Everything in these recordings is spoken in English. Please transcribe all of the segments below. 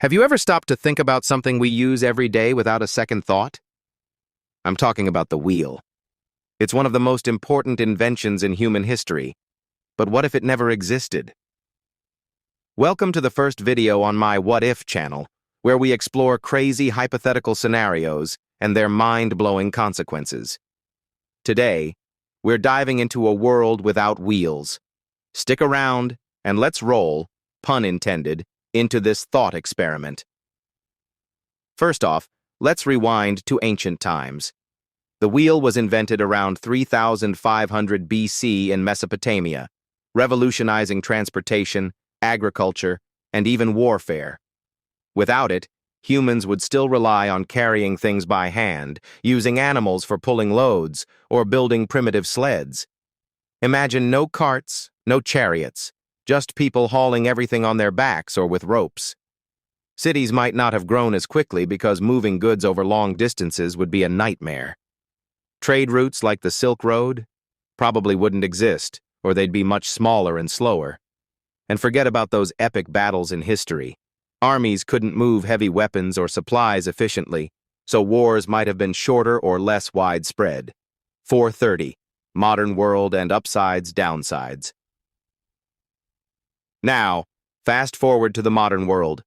Have you ever stopped to think about something we use every day without a second thought? I'm talking about the wheel. It's one of the most important inventions in human history. But what if it never existed? Welcome to the first video on my What If channel, where we explore crazy hypothetical scenarios and their mind-blowing consequences. Today, we're diving into a world without wheels. Stick around, and let's roll, pun intended, into this thought experiment. First off, let's rewind to ancient times. The wheel was invented around 3500 BC in Mesopotamia, revolutionizing transportation, agriculture, and even warfare. Without it, humans would still rely on carrying things by hand, using animals for pulling loads, or building primitive sleds. Imagine no carts, no chariots, just people hauling everything on their backs or with ropes. Cities might not have grown as quickly because moving goods over long distances would be a nightmare. Trade routes like the Silk Road probably wouldn't exist, or they'd be much smaller and slower. And forget about those epic battles in history. Armies couldn't move heavy weapons or supplies efficiently, so wars might have been shorter or less widespread. 430. Modern world and upsides, downsides. Now, fast forward to the modern world.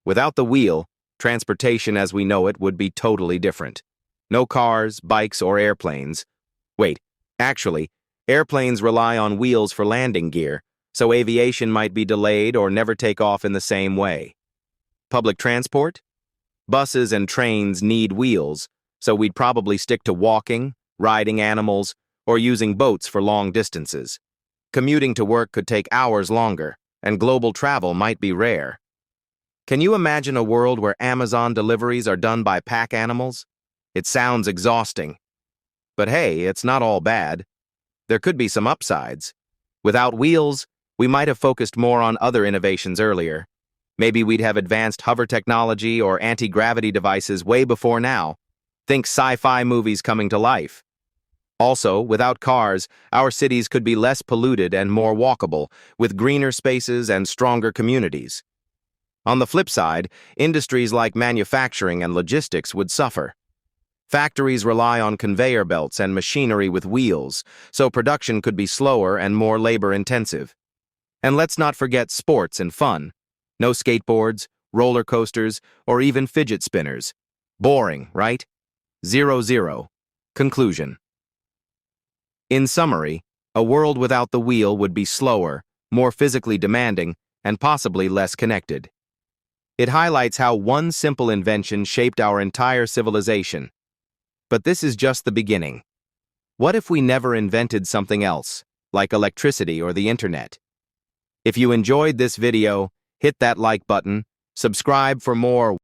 Without the wheel, transportation as we know it would be totally different. No cars, bikes, or airplanes. Wait, actually, airplanes rely on wheels for landing gear, so aviation might be delayed or never take off in the same way. Public transport? Buses and trains need wheels, so we'd probably stick to walking, riding animals, or using boats for long distances. Commuting to work could take hours longer, and global travel might be rare. Can you imagine a world where Amazon deliveries are done by pack animals? It sounds exhausting. But hey, it's not all bad. There could be some upsides. Without wheels, we might have focused more on other innovations earlier. Maybe we'd have advanced hover technology or anti-gravity devices way before now. Think sci-fi movies coming to life. Also, without cars, our cities could be less polluted and more walkable, with greener spaces and stronger communities. On the flip side, industries like manufacturing and logistics would suffer. Factories rely on conveyor belts and machinery with wheels, so production could be slower and more labor-intensive. And let's not forget sports and fun. No skateboards, roller coasters, or even fidget spinners. Boring, right? 0-0. Conclusion. In summary, a world without the wheel would be slower, more physically demanding, and possibly less connected. It highlights how one simple invention shaped our entire civilization. But this is just the beginning. What if we never invented something else, like electricity or the internet? If you enjoyed this video, hit that like button, subscribe for more